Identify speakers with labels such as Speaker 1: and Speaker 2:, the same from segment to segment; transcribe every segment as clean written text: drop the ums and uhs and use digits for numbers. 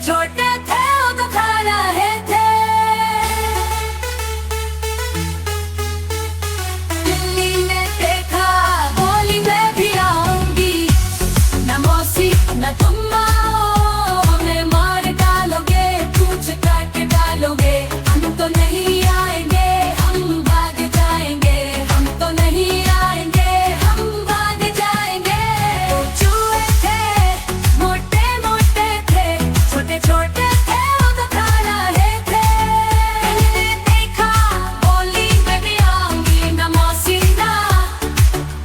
Speaker 1: छोटे थे वो तो खा रहे थे। बिल्ली ने देखा बोली मैं भी आऊंगी, न मौसी न तुम आओ, हमें मार डालोगे, पूछ काट डालोगे, हम तो नहीं आएंगे, हम भाग जाएंगे, हम तो नहीं आएंगे, हम भाग जाएंगे। वो चूहे थे मोटे मोटे थे, छोटे छोटे थे वो तो खा रहे थे। बिल्ली ने देखा बोली मैं भी आऊंगी, न मौसी ना तुम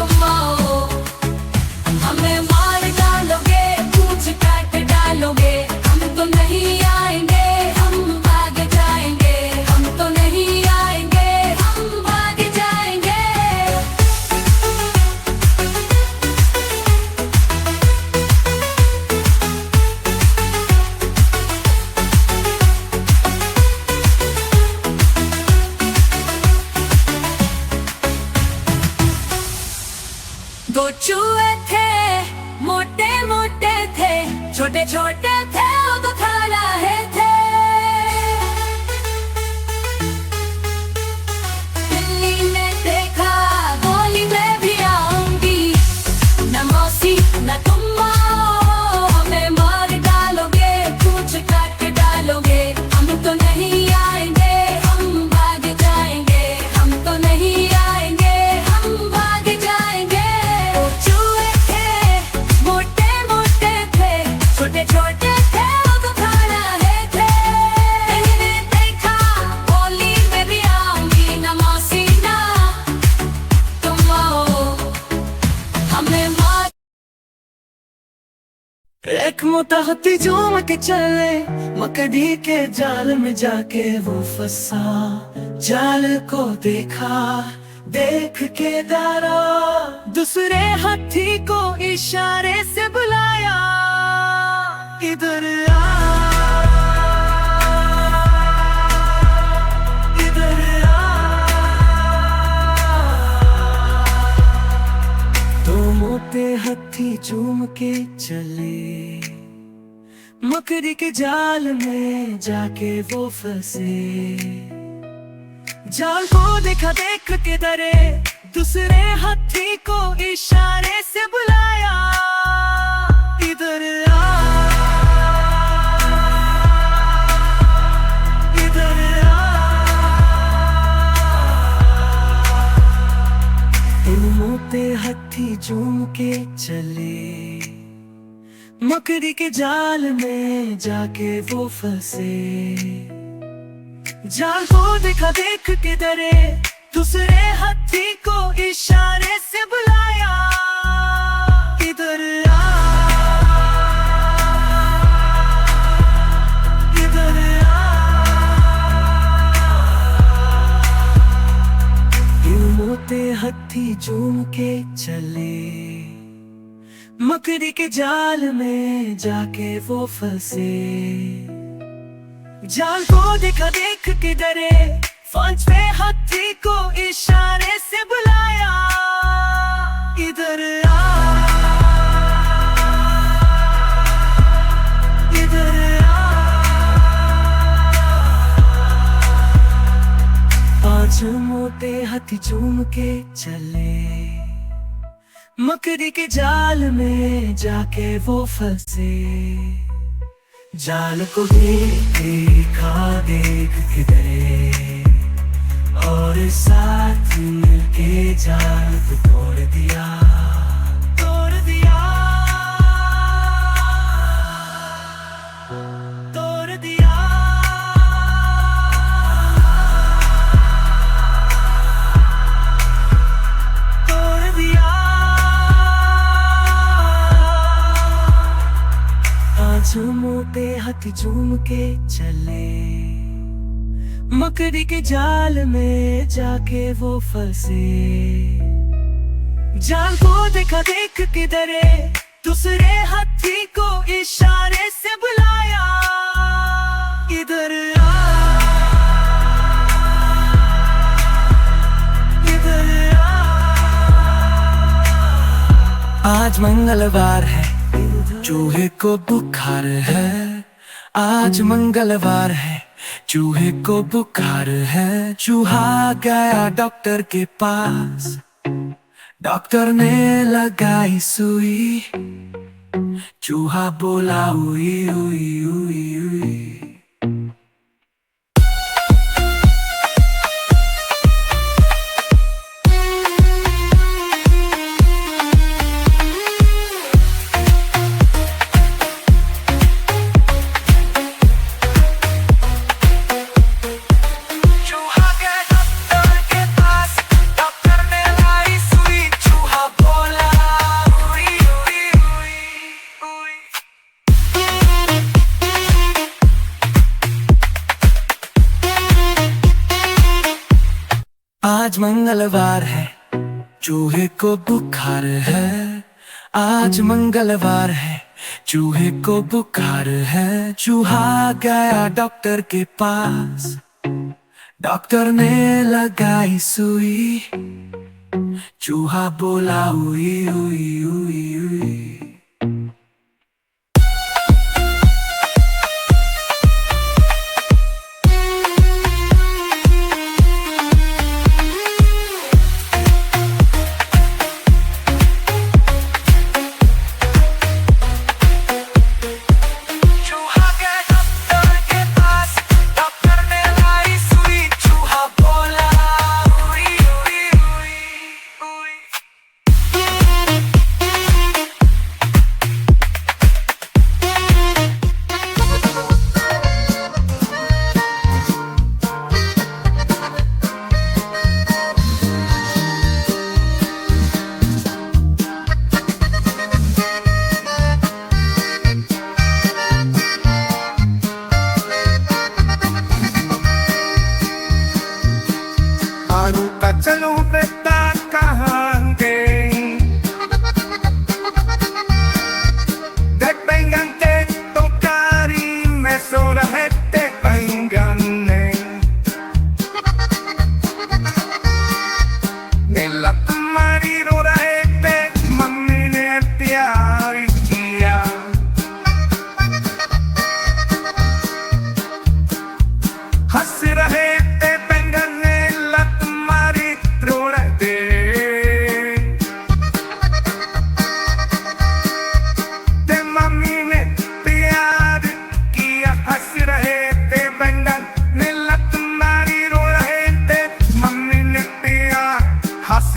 Speaker 1: आओ, हमें मार डालोगे, पूछ काट डालोगे, हम तो नहीं आएंगे, हम भाग जाएंगे, हम तो नहीं आएंगे, हम भाग जाएंगे। दो चूहे थे मोटे मोटे थे, छोटे छोटे थे वो तो खा रहे थे। बिल्ली ने देखा बोली मैं भी आऊंगी, न मौसी न तुम आओ, हमें मार डालोगे, पूछ काट डालोगे, हम तो नहीं आएंगे, हम भाग जाएंगे, हम तो नहीं आएंगे, हम भाग जाएंगे। वो चूहे थे मोटे मोटे थे, छोटे छोटे थे वो तो खा रहे थे। बिल्ली ने देखा बोली मैं भी आऊंगी, न मौसी ना तुम आओ, हमें मार।
Speaker 2: एक मुताहती झूम के चले, मकड़ी के जाल में जाके वो फंसा, जाल को देखा देख के डरा, दूसरे हाथी को इशारे से बुलाया, इधर आ, इधर आ। तो मोटे हाथी झूम के चले, मकड़ी के जाल में जाके वो फंसे, जाल को देखा देख के डरे, दूसरे हाथी को इशारे से बुलाया, इधर आ, इधर आ। इन मोटे हाथी झूम के चले, मकड़ी के जाल में जाके वो फंसे, जाल को देखा देख के डरे, दूसरे हाथी को इशारे से बुलाया, इधर आ, इधर आ। इन मोटे हाथी झूम के चले, मकड़ी के जाल में जाके वो फंसे, जाल को देखा देख के डरे, पांचवे हाथी को इशारे से बुलाया, इधर आ, इधर आ। पांच मोटे हाथी झूम के चले, मकड़ी के जाल में जाके वो फंसे, जाल को देखा देख के डरे, और साथ मिलके जाल को तोड़ दिया, तोड़ दिया, तोड़ दिया। तोड़ दिया। आज मोटे हाथी झूम के चले, मकड़ी के जाल में जाके वो फंसे, जाल को देखा देख के डरे, दूसरे हाथी को इशारे से बुलाया, इधर आ, इधर आ। आज मंगलवार है, चूहे को बुखार है, आज मंगलवार है, चूहे को बुखार है। चूहा गया डॉक्टर के पास, डॉक्टर ने लगाई सुई। चूहा बोला उई उई उई उई। आज मंगलवार है, चूहे को बुखार है। आज मंगलवार है, चूहे को बुखार है। चूहा गया डॉक्टर के पास, डॉक्टर ने लगाई सुई। चूहा बोला उई उई उई उई।
Speaker 3: आलू कचलू बेटा कहाँ गए? देख बैंगन के टोकरी में सो रहे थे बैंगन ने। नीला तुम्हारी रो रहे थे, मम्मी ने प्यार किया। हंस रहे थे बैंगन ने,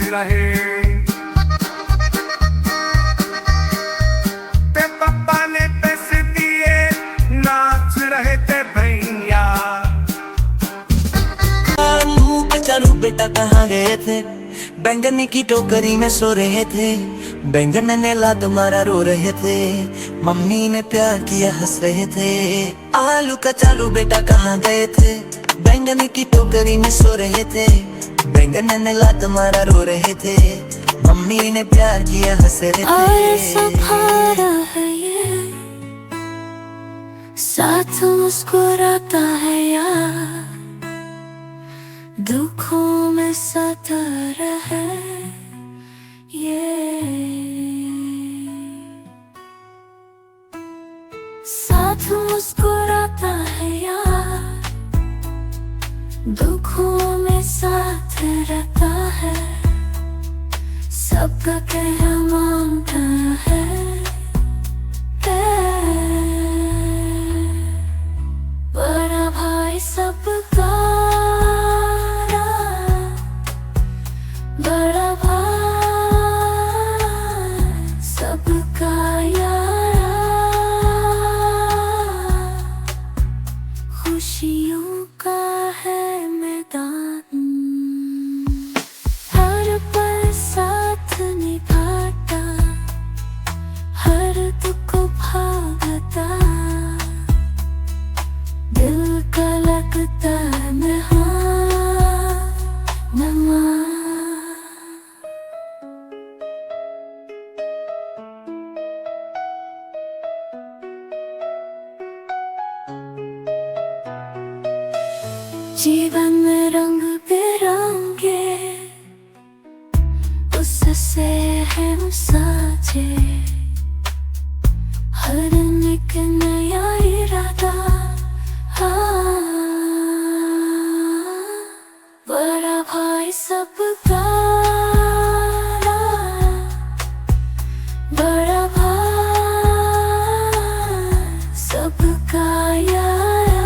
Speaker 3: रहे ते पापा ने पैसे दिए, नाच रहे थे भैया।
Speaker 4: आलू कचालू बेटा कहाँ गए थे? बैंगन की टोकरी में सो रहे थे। बैंगन ने लात मारा रो रहे थे, मम्मी ने प्यार किया हंस रहे थे। आलू कचालू बेटा कहाँ गए थे? बैंगन की टोकरी में सो रहे थे। बैंगन ने लात मारा रो रहे थे, मम्मी ने प्यार किया हंस रहे थे।
Speaker 1: सफारा है ये, साथ मुस्कुराता है यार, दुखों में सतारा है ये। साथ मुस्कुराता है यार, दुखों में साथ रहता है, सबका कहना मानता है। बड़ा भाई सबका, बड़ा भाई सबका यारा, खुशियों का है मैदान, हर पल साथ निभाता, हर दुख भागता, दिल का लगता नमा। जीवन में रंग बिरंगे उससे है साजे, हर एक नया इरादा भाई सबका बड़ा भाई सबका यारा,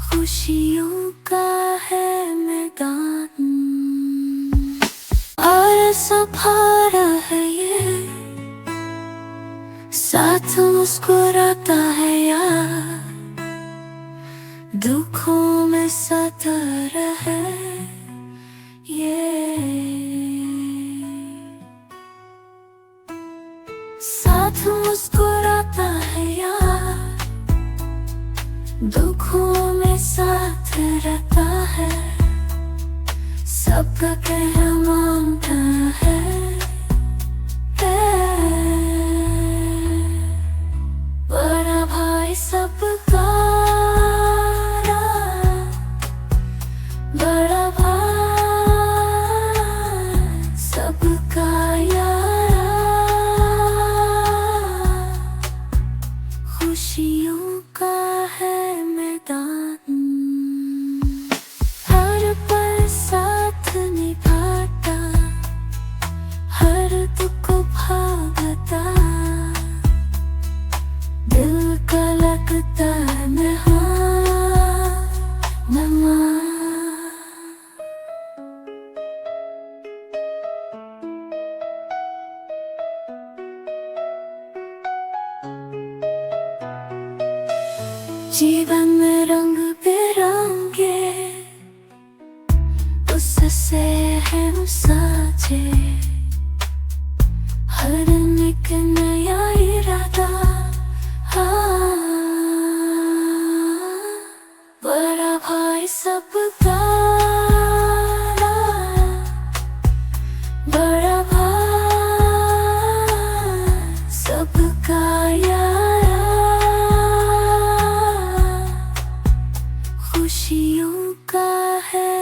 Speaker 1: खुशियों का है मैदान और सफारा है ये, साथ मुस्कुराता है यार, दुखों में साथ रहे ये, साथ मुस्कुराता है यार, दुखों में साथ रहता है, सबका कहना मानता है। बड़ा भाई सबका, बड़ा भाई सबका यारा, खुशियों का है मैदान, हर पल साथ निभाता, हर दुख भागता, दिल का लगता नवा। जीवन में रंग बिरंगे उससे है साजे, हर एक नया इरादा, बड़ा भाई सबका, बड़ा भाई सबका यारा, खुशियों का है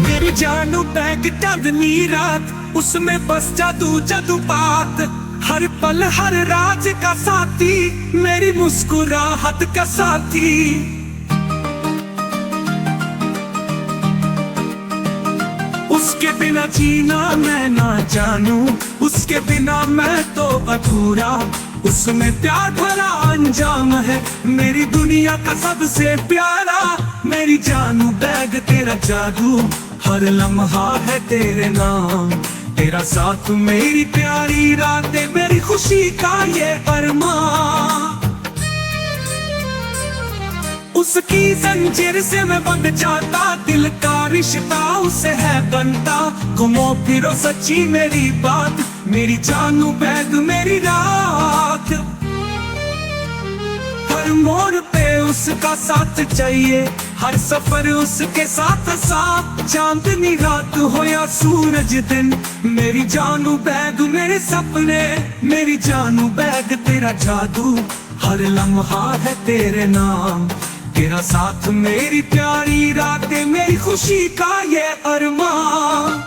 Speaker 3: मेरी जानू बैग चांदनी रात, उसमें बस जादू जज्बात, हर पल हर राज का साथी, मेरी मुस्कुराहट का साथी। उसके बिना जीना मैं ना जानू, उसके बिना मैं तो अधूरा, उसमें प्यार भरा अंजाम है, मेरी दुनिया का सबसे प्यारा, मेरी जानू बैग तेरा जादू, हर लम्हा है तेरे नाम, तेरा साथ मेरी प्यारी रातें, मेरी खुशी का ये अरमान। उसकी जंजीर से मैं बंध जाता, दिल का रिश्ता उसे है बनता, घूमो फिरो सच्ची मेरी बात, मेरी जानू बैग मेरी रात, हर मोड़ पे उसका साथ चाहिए, हर सफर उसके साथ साथ, चांदनी रात हो या सूरज दिन, मेरी जानू बैग मेरे सपने, मेरी जानू बैग तेरा जादू, हर लम्हा है तेरे नाम, तेरा साथ मेरी प्यारी रातें, मेरी खुशी का ये अरमान।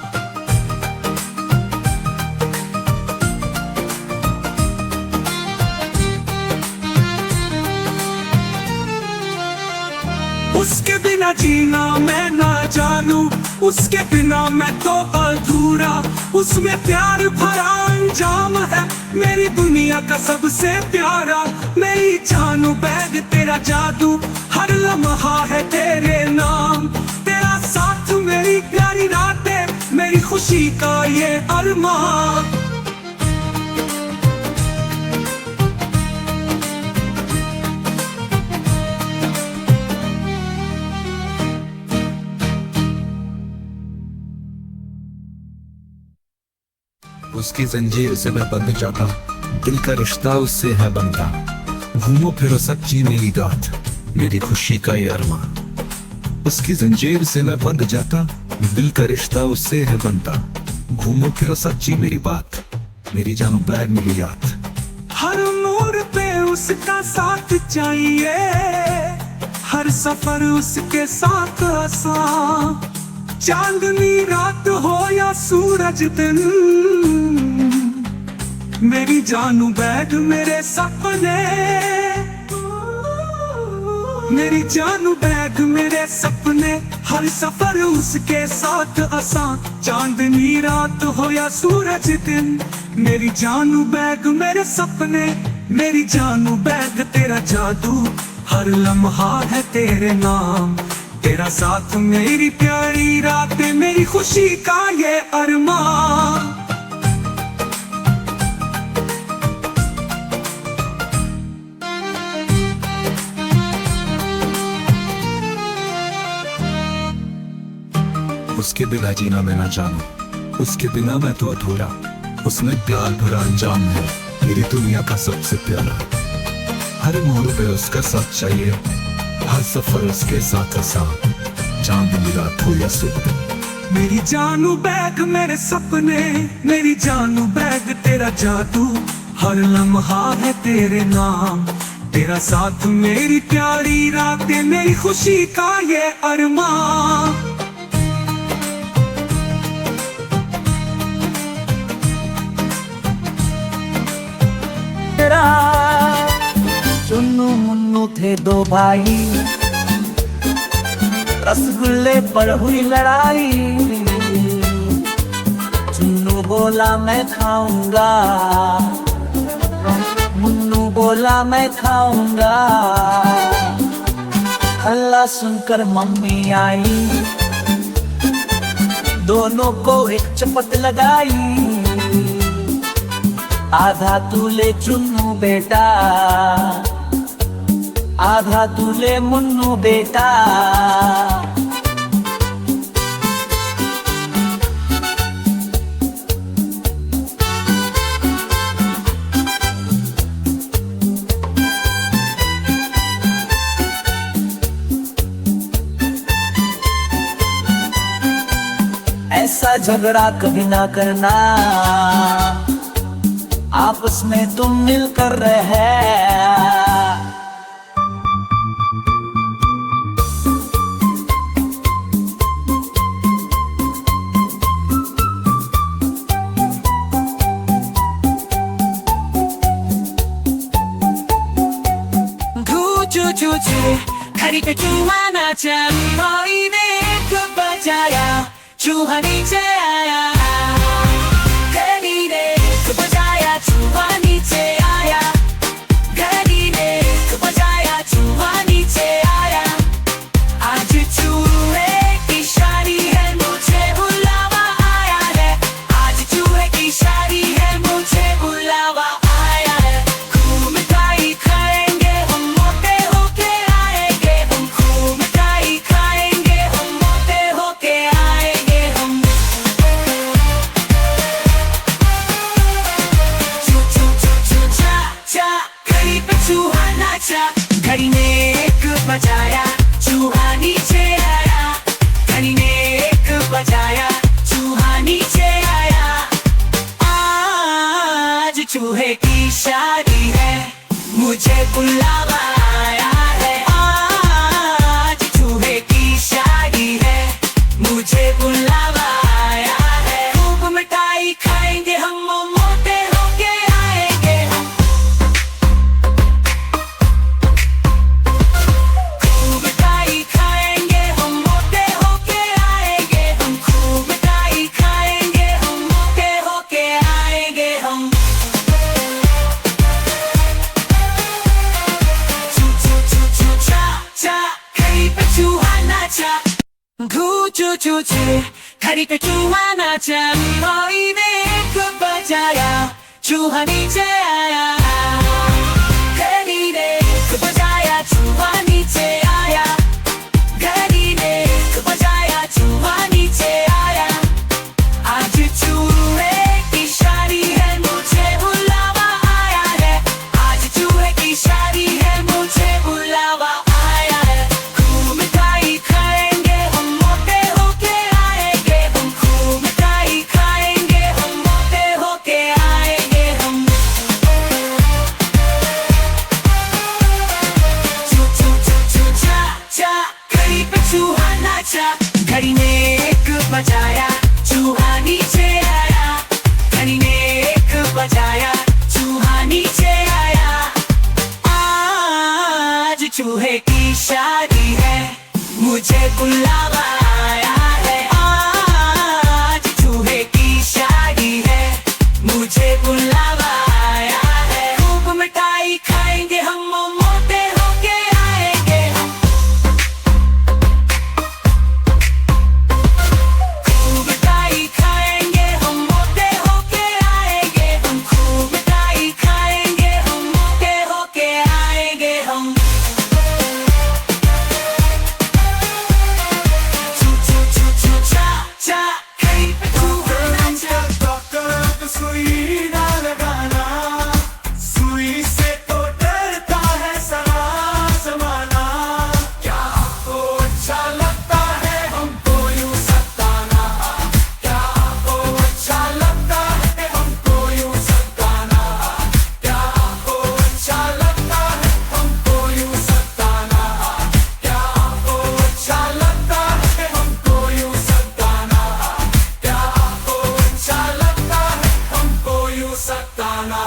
Speaker 3: उसके बिना जीना मैं ना जानू, उसके बिना मैं तो अधूरा, उसमें प्यार भरा अंजाम है, मेरी दुनिया का सबसे प्यारा, मेरी जानू बैग तेरा जादू, हर लम्हा है तेरे नाम, तेरा साथ मेरी प्यारी रातें, मेरी खुशी का ये अरमान।
Speaker 5: उसकी जंजीर से मैं बंध जाता, दिल का रिश्ता उससे है बनता, घूमो फिरो सच्ची मेरी रात, मेरी खुशी का ये अरमान। उसकी जंजीर से मैं बंध जाता, दिल का रिश्ता उससे है बनता, घूमो फिरो सच्ची मेरी बात, मेरी जानू बैग मेरी याद।
Speaker 3: हर मोड़ पे उसका साथ चाहिए, हर सफर उसके साथ आसान, चांदनी रात हो या सूरज दिन, मेरी जानू बैग मेरे सपने, मेरी जानू बैग मेरे सपने, हर सफर उसके साथ आसान, चांदनी रात हो या सूरज दिन। मेरी जानू बैग मेरे सपने, मेरी जानू बैग तेरा जादू, हर लम्हा है तेरे नाम, तेरा साथ मेरी प्यारी रातें, मेरी खुशी का ये अरमान।
Speaker 5: उसके बिना जीना मैं ना जानू, उसके बिना मैं तो अधूरा, उसमें प्यार भरा अंजाम है मेरी दुनिया का सबसे प्यारा। हर मोड़ पे उसका साथ चाहिए, हर सफर उसके साथ आसान, चांदनी रात हो या सुबह।
Speaker 3: मेरी जानू बैग मेरे सपने, मेरी जानू बैग तेरा जादू, हर लम्हा है तेरे नाम, तेरा साथ मेरी प्यारी रातें, मेरी खुशी का ये अरमान।
Speaker 4: चुन्नू मुन्नू थे दो भाई, रसगुल्ले पर हुई लड़ाई। चुन्नू बोला मैं खाऊंगा, मुन्नू बोला मैं खाऊंगा। हल्ला सुनकर मम्मी आई, दोनों को एक चपत लगाई। आधा तू ले चुन्नू बेटा, आधा तू ले मुन्नू बेटा। ऐसा झगड़ा कभी ना करना, आपस में तुम मिलकर रहे।
Speaker 1: घड़ी पे चूहा नाचा, कोई ने एक बजाया, चूहा नीचे आया। घड़ी ने एक बजाया, चूहा नीचे आया। घड़ी ने एक बजाया, चूहा नीचे आया। आज चूहे की शादी है, मुझे बुलावा आया है। आज चूहे की शादी है, मुझे बुलावा आया है। खूब मिठाई खाएंगे हम, मोटे होके आएंगे हम। खूब मिठाई खाएंगे हम, मोटे होके आएंगे हम। चू चू चू चू चा चा, घड़ी पे चूहा नाचा। घड़ी ने एक बजाया, चूहा नीचे आया। घड़ी ने एक बजाया, चूहा नीचे आया। आज चूहे की शादी है, मुझे बुलावा आया है। आज चूहे की शादी है, मुझे बुलावा आया है। खूब मिठाई खाएंगे हम, मोटे होके आएंगे हम। खूब मिठाई खाएंगे हम, मोटे होके आएंगे हम। खूब मिठाई खाएंगे हम, मोटे होके आएंगे हम। चू चू चू चू चा चा, घड़ी पे चूहा नाचा। घू चू चू चे, घड़ी पे चूहा नाचा। कोई ने एक बजाया, चूहा नीचे आया। घड़ी ने एक बजाया, चूहा नीचे आया। घड़ी ने एक बजाया, चूहा नीचे आया। आज चूहे की शादी है, मुझे बुलावा आया है। आज चूहे की शादी है, मुझे बुलावा आया है। खूब मिठाई खाएंगे हम, मोटे होके आएंगे हम। खूब मिठाई खाएंगे हम, मोटे होके आएंगे हम।
Speaker 4: चूहे की शादी है, मुझे बुलावा आया है। आज चूहे की शादी है, मुझे बुलावा आया है। खूब मिठाई खाएंगे हम, मोटे होके आएंगे हम। खूब मिठाई खाएंगे हम, मोटे होके आएंगे हम। खूब मिठाई खाएंगे हम, मोटे होके आएंगे हम। चू चू चू चू चा चा कहीं पे चूहा नाचा।
Speaker 3: डॉक्टर सुई ना लगाना, सुई से तो डरता है सारा जमाना। क्या आपको अच्छा लगता है हमको यूं सताना? क्या आपको अच्छा लगता है हमको यूं सताना? क्या आपको अच्छा लगता है हमको यूं सताना? क्या आपको अच्छा लगता है हमको यूं सताना? क्या आपको अच्छा लगता है हमको यूं सताना?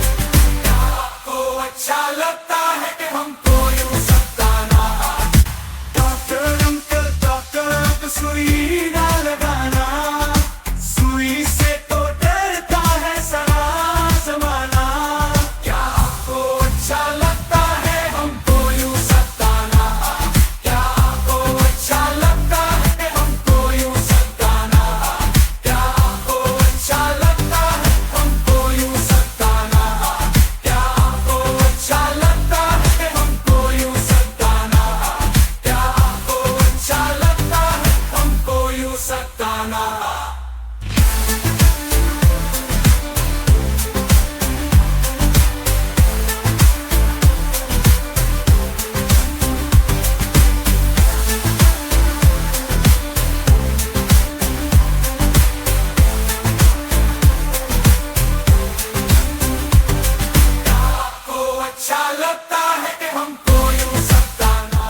Speaker 3: आपको अच्छा लगता है कि हमको यूं सताना? डॉक्टर अंकल, डॉक्टर अंकल, सुई ना लगाना, सुई से तो डरता है सारा जमाना। क्या आपको अच्छा लगता है हमको यूं सताना? क्या आपको अच्छा लगता है हमको यूं सताना? क्या आपको अच्छा लगता है हमको यूं सताना? क्या आपको अच्छा लगता है हमको यूं सताना? क्या आपको अच्छा लगता है हमको यूं सताना? आपको अच्छा लगता है कि हमको यूं सताना?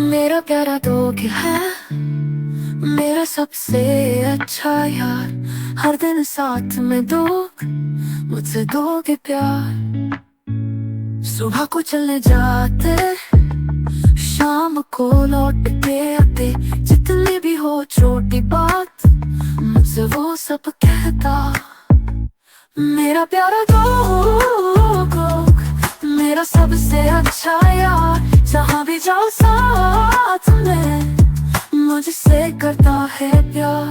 Speaker 1: मेरा प्यारा दोग है, मेरा सबसे अच्छा यार। हर दिन साथ में दोग, मुझसे दोगे प्यार। सुबह को चले जाते, शाम को लौट के आते। जितनी भी हो छोटी बात, मुझसे वो सब कहता। मेरा प्यारा दोग, मेरा सबसे अच्छा यार। जहाँ भी जाओ साथ में, मुझसे करता है प्यार।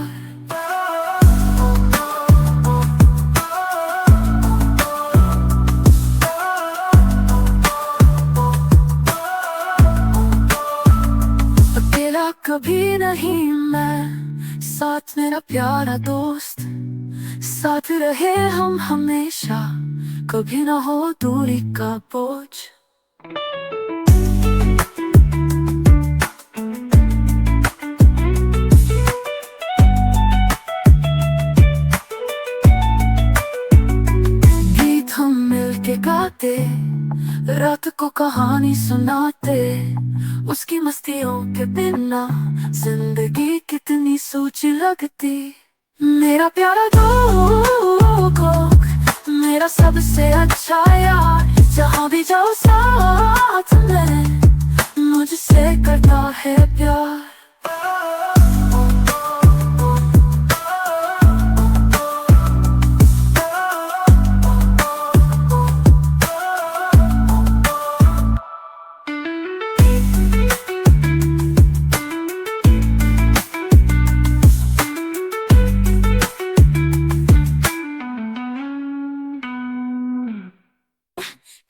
Speaker 1: अकेला कभी नहीं मैं, साथ मेरा प्यारा दोस्त। साथ रहे हम हमेशा, कभी ना हो दूरी का बोझ। गीत हम मिलके गाते, रात को कहानी सुनाते। उसकी मस्तियों के बिना जिंदगी कितनी सूची लगती। मेरा प्यारा दोग, मेरा सबसे अच्छा यार। जहाँ भी जाओ साथ में, मुझसे करता है प्यार।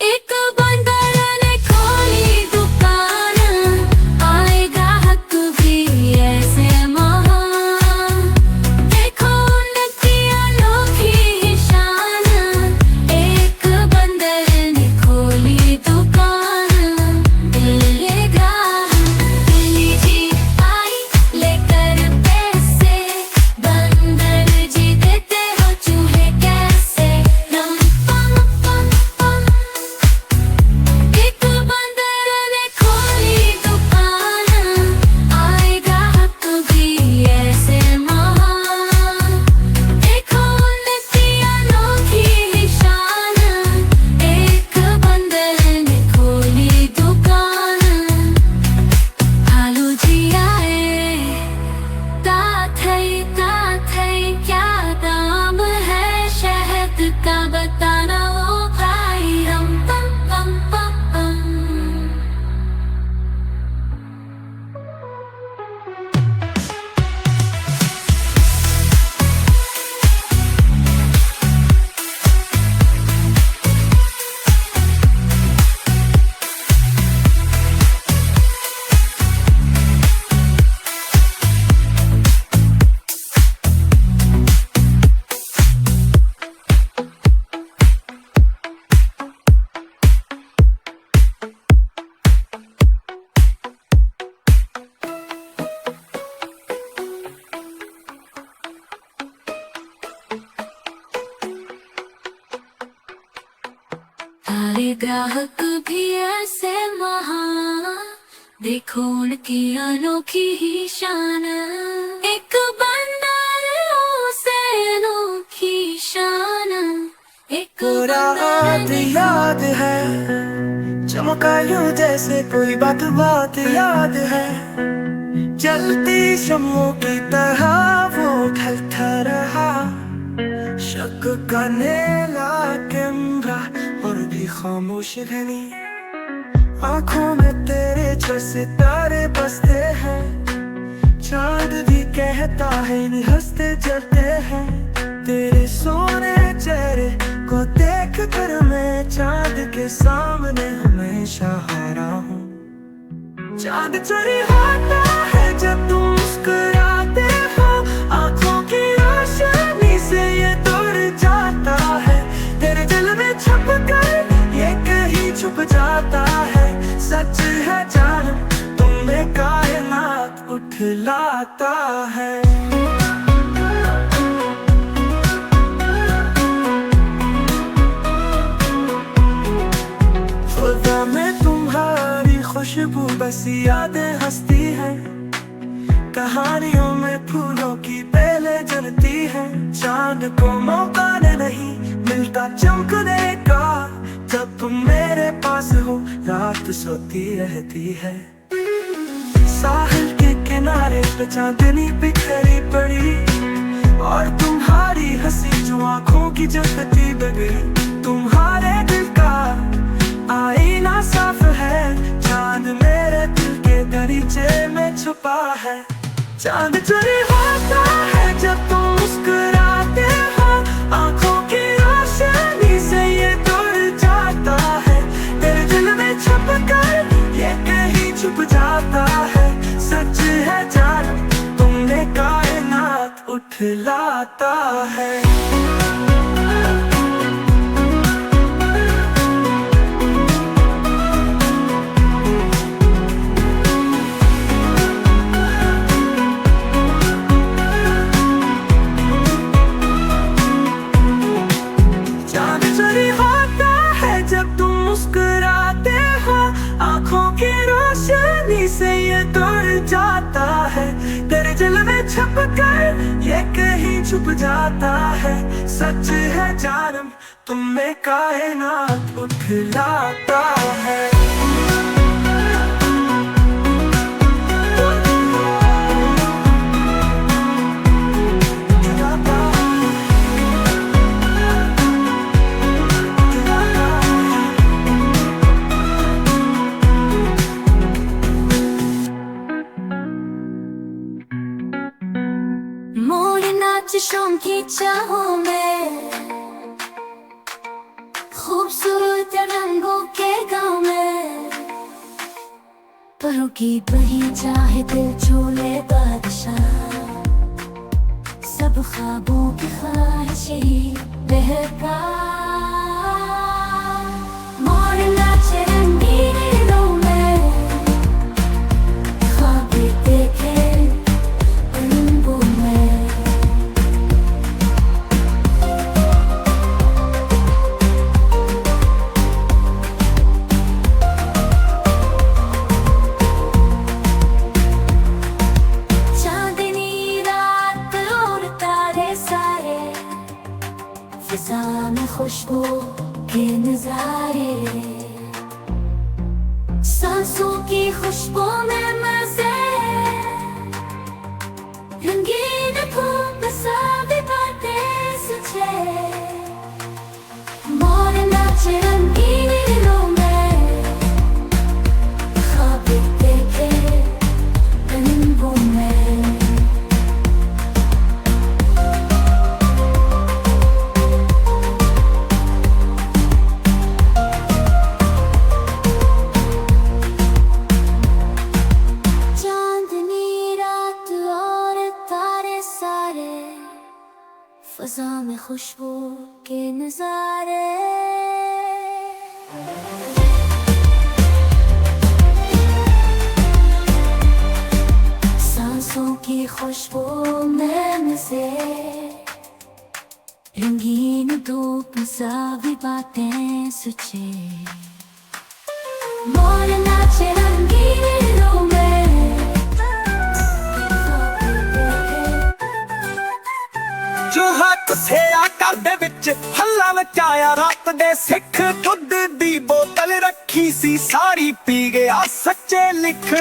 Speaker 1: एक बंदर ने खोली दुकान, आएगा हक मेरे ग्राहक भी ऐसे महान, देखो उनकी अनोखी ही शान। एक बंदर से अनोखी शान, एक
Speaker 2: रात याद है चमका यूं जैसे कोई बात बात याद है। जलती शमों की तरह वो ढलता रहा, शक करने कैमरा और भी खामोश रहनी। आँखों में तेरे जो सितारे बसते हैं, चांद भी कहता है इन हंसते जलते हैं। तेरे सोने चेहरे को देख कर मैं चांद के सामने हमेशा हारा हूँ। चांद चोरी होता है जब तुम मुस्कुराते हो, आँखों की रोशनी से ये दूर जाता है। तेरे दिल में छुप कर ये कहीं छुप जाता है। सच है जानम तुम्हें कायनात उठलाता है। खुदा में तुम्हारी खुशबू बस यादें हंसती हैं, कहानियों में फूलों की बेलें जलती हैं। चांद को मौका नहीं मिलता चमकने का, जब तुम मेरे पास हो रात सोती रहती है। साहिल के किनारे पे चांदनी बिखरी पड़ी, और तुम्हारी हंसी जो आँखों की जलती बगड़ी। तुम्हारे दिल का आईना साफ है, चांद मेरे दिल के दरीचे में छुपा है। चांद चोरी होता है जब तुम मुस्कुराते हो, आँखों की रोशनी से ये दूर जाता है। तेरे दिल में छुप कर ये कहीं छुप जाता है। सच है जानम तुमने कायनात उठलाता है। से ये दूर जाता है, तेरे दिल में छुप कर ये कहीं छुप जाता है। सच है जानम तुम्हें कायनात उठलाता है।
Speaker 1: शाम की चाहों में, खूबसूरत रंगों के गाँव में, परों की बही चाहे दिल झूले बादशाह। सब ख्वाबों की ख्वाहिश ही बहका, मोर नाचे रंगीनों में, ख्वाब देखे रंगों में। फिजा में खुशबू के नजारे, सांसों की खुशबू में मजे, रंगीन धूप सब बातें सुझे। मोर नाचे रंगीन दिलों में, ख्वाब देखे रंगों में। फिजा में खुशबू के नजारे, सांसों की खुशबू में मजे, रंगीन धूप सा भी बातें सोचे मोर नाचे रंगीनों में
Speaker 2: ਜੋ ਹੱਥ ਸਿਆ ਕਰਦੇ ਵਿੱਚ ਹੱਲਾ ਮਚਾਇਆ ਰਾਤ ਦੇ ਸਿੱਖ ਦੁੱਧ ਦੀ ਬੋਤਲ ਰੱਖੀ ਸੀ ਸਾਰੀ ਪੀ ਗਿਆ ਸੱਚੇ ਲਿਖ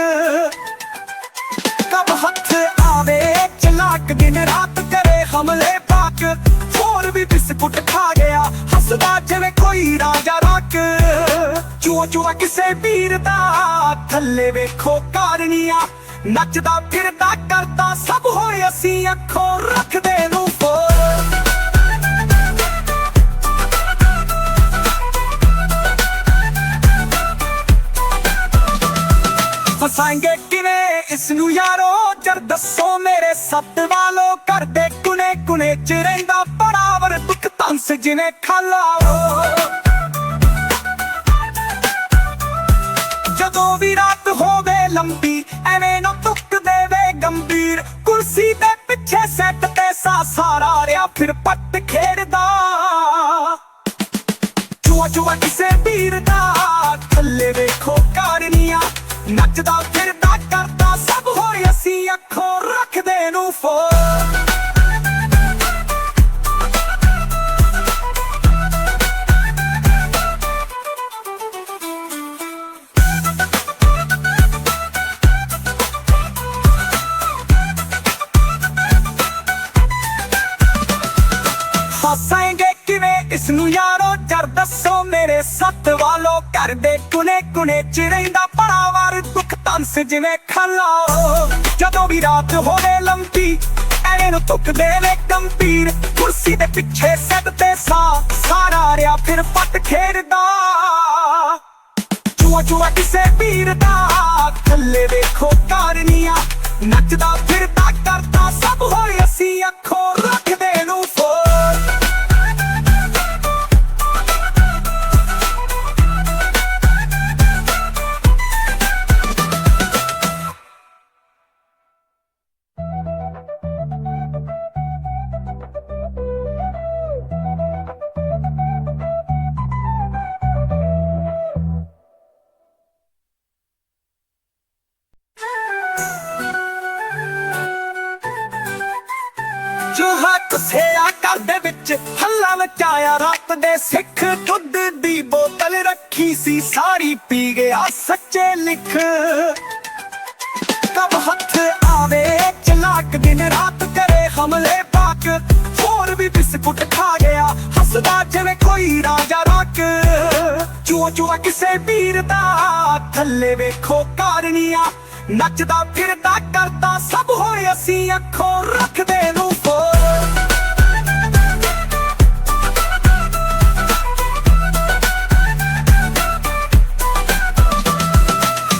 Speaker 2: ਕਬ ਹੱਥ ਆਵੇ ਚਲਾਕ ਦਿਨ ਰਾਤ ਕਰੇ ਹਮਲੇ ਪਾਕ ਹੋਰ ਵੀ ਬਿਸਕੁਟ ਖਾ ਗਿਆ ਹੱਸਦਾ ਜਿਵੇਂ ਕੋਈ ਰਾਜਾ ਰੱਖ ਚੂਆ ਚੂਆ ਕਿਸੇ ਵੀਰ ਦਾ ਥੱਲੇ ਵੇਖੋ ਕਾਰਨੀਆਂ ਨੱਚਦਾ ਫਿਰਦਾ ਕਰਦਾ ਸਭ ਹੋਏ ਅਸੀਂ ਅੱਖੋਂ ਰੱਖਦੇ ਨੂੰ ਫਸਾਂਗੇ ਕਿਵੇਂ ਇਸ ਨੂੰ ਯਾਰੋ ਜਰ ਦੱਸੋ ਮੇਰੇ ਸੱਤ ਵਾਲੋ ਕਰਦੇ ਕੁਨੇ ਕੁਨੇ ਚ ਰਹਿੰਦਾ ਬਰਾਬਰ ਦੁੱਖ ਤੰਸ ਜਿਵੇਂ ਖਾਲਾਓ ਜਦੋਂ ਵੀ ਰਾਤ ਹੋਵੇ ਲੰਬੀ ਐਵੇਂ ਨਾ ਤੁੱਕ ਦੇਵੇ ਗੰਭੀਰ ਕੁਰਸੀ ਦੇ ਪਿੱਛੇ ਸੈੱਟ ਤੇ ਸਾਰਾ ਰਿਆ ਫਿਰ ਪੱਟ ਖੇਡਦਾ ਚੂਆ ਚੂਆ ਕਿਸੇ ਵੀਰ ਦਾ ਥੱਲੇ ਵੇਖੋ ਕਾਰਨੀਆਂ ਨੱਚਦਾ ਫਿਰਦਾ ਕਰਦਾ ਸਭ ਹੋਏ ਅਸੀਂ ਅੱਖੋਂ ਰੱਖਦੇ ਨੂੰ ਫਸਾਂਗੇ ਕਿਵੇਂ ਇਸ ਨੂੰ ਯਾਰੋ ਜਰ ਦੱਸੋ ਮੇਰੇ ਸੱਤ ਵਾਲੋ ਕਰਦੇ ਕੁਨੇ ਕੁਨੇ ਚ ਰਹਿੰਦਾ ਬਰਾਬਰ ਦੁੱਖ ਤੰਸ ਜਿਵੇਂ ਖਾਲਾਓ ਜਦੋਂ ਵੀ ਰਾਤ ਹੋਵੇ ਲੰਬੀ ਐਵੇਂ ਨੂੰ ਤੁੱਕ ਦੇਵੇ ਗੰਭੀਰ ਕੁਰਸੀ ਦੇ ਪਿੱਛੇ ਸੈੱਟ ਤੇ ਸਾਰਾ ਰਿਆ ਫਿਰ ਪੱਟ ਖੇਡਦਾ ਚੂਆ ਚੂਆ ਕਿਸੇ ਵੀਰ ਦਾ ਥੱਲੇ ਵੇਖੋ ਕਾਰਨੀਆਂ ਨੱਚਦਾ ਫਿਰਦਾ ਕਰਦਾ ਸਭ ਹੋਏ ਅਸੀਂ ਅੱਖੋਂ ਰੱਖਦੇ ਨੂੰ ਜੋ ਹੱਥ ਸਿਆ ਕਰਦੇ ਵਿੱਚ ਹੱਲਾ ਮਚਾਇਆ ਰਾਤ ਦੇ ਸਿੱਖ ਦੁੱਧ ਦੀ ਬੋਤਲ ਰੱਖੀ ਸੀ ਸਾਰੀ ਪੀ ਗਿਆ ਸੱਚੇ ਲਿਖ ਕਬ ਹੱਥ ਆਵੇ ਚਲਾਕ ਦਿਨ ਰਾਤ ਕਰੇ ਹਮਲੇ ਪਾਕ ਹੋਰ ਵੀ ਬਿਸਕੁਟ ਖਾ ਗਿਆ ਹੱਸਦਾ ਜਿਵੇਂ ਕੋਈ ਰਾਜਾ ਰੱਖ ਚੂਆ ਚੂਆ ਕਿਸੇ ਵੀਰ ਦਾ ਥੱਲੇ ਵੇਖੋ ਕਾਰਨੀਆਂ ਨੱਚਦਾ ਫਿਰਦਾ ਕਰਦਾ ਸਭ ਹੋਏ ਅਸੀਂ ਅੱਖੋਂ ਰੱਖਦੇ ਨੂੰ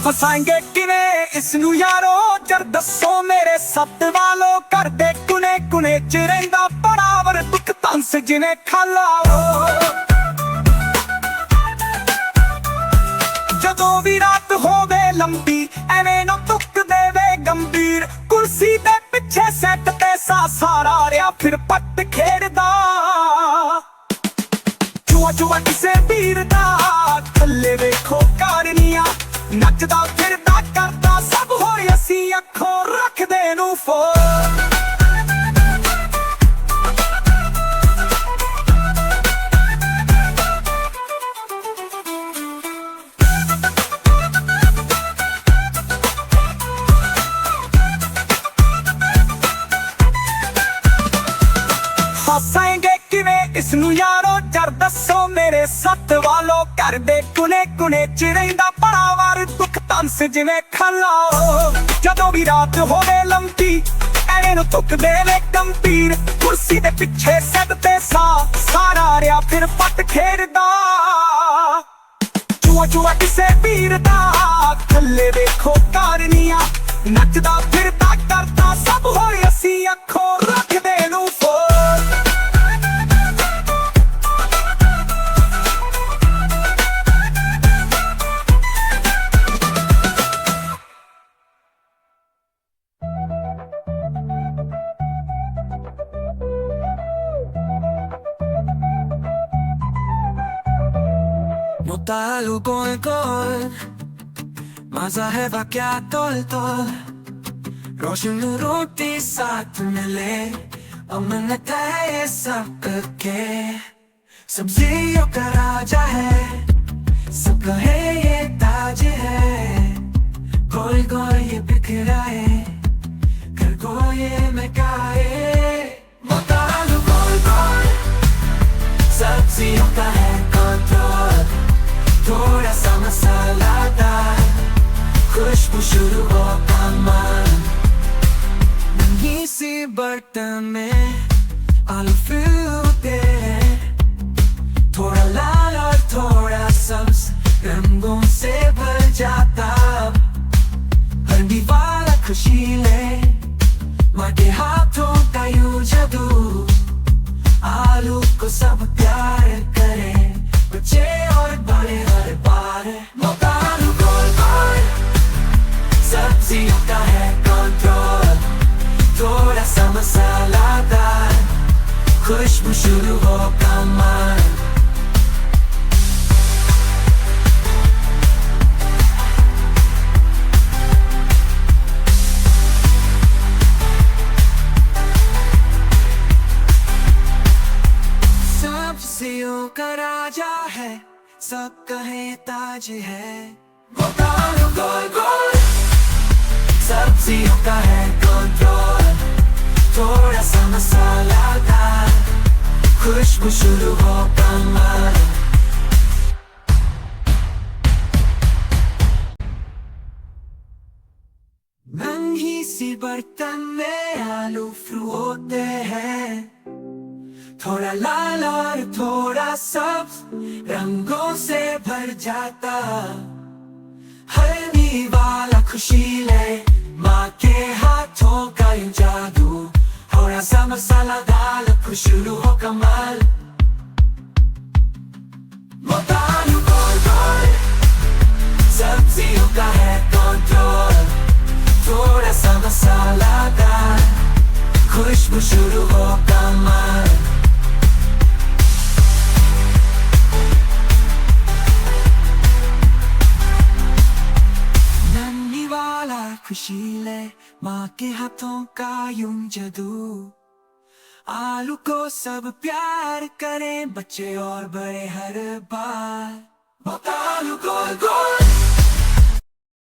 Speaker 2: ਫਸਾਂਗੇ ਕਿਵੇਂ ਇਸ ਨੂੰ ਯਾਰੋ ਜਰ ਦੱਸੋ ਮੇਰੇ ਸੱਤ ਵਾਲੋ ਕਰਦੇ ਕੁਨੇ ਕੁਨੇ ਚ ਰਹਿੰਦਾ ਬਰਾਬਰ ਦੁੱਖ ਤੰਸ ਜਿਵੇਂ ਖਾਲਾਓ ਜਦੋਂ ਵੀ ਰਾਤ ਹੋਵੇ ਲੰਬੀ ਐਵੇਂ ਨਾ ਤੁੱਕ ਦੇਵੇ ਗੰਭੀਰ ਕੁਰਸੀ ਦੇ ਪਿੱਛੇ ਸੈੱਟ ਤੇ ਸਾਰਾ ਰਿਆ ਫਿਰ ਪੱਟ ਖੇਡਦਾ ਚੂਆ ਚੂਆ ਕਿਸੇ ਵੀਰ ਦਾ ਥੱਲੇ ਵੇਖੋ ਕਾਰਨੀਆਂ ਨੱਚਦਾ ਫਿਰਦਾ ਕਰਦਾ ਸਭ ਹੋਏ ਅਸੀਂ ਅੱਖੋਂ ਰੱਖਦੇ ਨੂੰ ਫਸਾਂਗੇ ਕਿਵੇਂ ਇਸ ਨੂੰ ਯਾਰੋ ਜਰ ਦੱਸੋ ਮੇਰੇ ਸੱਤ ਵਾਲੋ ਕਰਦੇ ਕੁਨੇ ਕੁਨੇ ਚ ਰਹਿੰਦਾ ਬਰਾਬਰ ਦੁੱਖ ਤੰਸ ਜਿਵੇਂ ਖਾਲਾਓ ਜਦੋਂ ਵੀ ਰਾਤ ਹੋਵੇ ਲੰਬੀ ਐਵੇਂ ਨੂੰ ਤੁੱਕ ਦੇਵੇ ਗੰਭੀਰ ਕੁਰਸੀ ਦੇ ਪਿੱਛੇ ਸੈੱਟ ਤੇ ਸਾਰਾ ਰਿਆ ਫਿਰ ਪੱਟ ਖੇਡਦਾ ਚੂਆ ਚੂਆ ਕਿਸੇ ਵੀਰ ਦਾ ਥੱਲੇ ਵੇਖੋ ਕਾਰਨੀਆਂ ਨੱਚਦਾ ਫਿਰਦਾ ਕਰਦਾ ਸਭ ਹੋਏ ਅਸੀਂ ਅੱਖੋਂ ਰੱਖਦੇ ਨੂੰ Motalu goal goal मजा है वाह क्या तोल तोल रोशन रोटी साथ मिले अमनत है ये सब के सब्जियों का राजा है सबका है ये ताज है गोल गोल ये बिखराए कर गोये में गाए मोतालू गोल गोल सब्जियों का है कंट्रोल थोड़ा सा मसालादार खुशबू शुरू हो कमाल नन्ही सी बर्तन में आलू फिलते हैं थोड़ा लाल और थोड़ा सब्ज रंगों से भर जाता हल्दी वाला खुशी ले माँ के हाथों का यूं जादू आलू को सब प्यार करे बच्चे और बड़े हर बार मोतालू गोल गोल सब्जियों का है कंट्रोल थोड़ा सा मसालादार खुशबू शुरू हो कमाल सब्जियों का राजा है सबका है ताज है मोतालू गोल गोल सब्जियों का है कंट्रोल थोड़ा सा मसालादार खुशबू शुरू हो कमाल नन्ही सी बर्तन में आलू फ्रू होते हैं थोड़ा लाल और थोड़ा सब्ज रंगों से भर जाता हल्दी वाला खुशी ले माँ के हाथों का यूं जादू थोड़ा सा मसाला डाल शुरू हो कमाल मोतालू गोल गोल सब्जियों का है कंट्रोल थोड़ा सा मसाला डाल खुशबू शुरू हो कमाल खुशी ले माँ के हाथों का यूं जादू आलू को सब प्यार करें बच्चे और बड़े हर बार मोतालू गोल गोल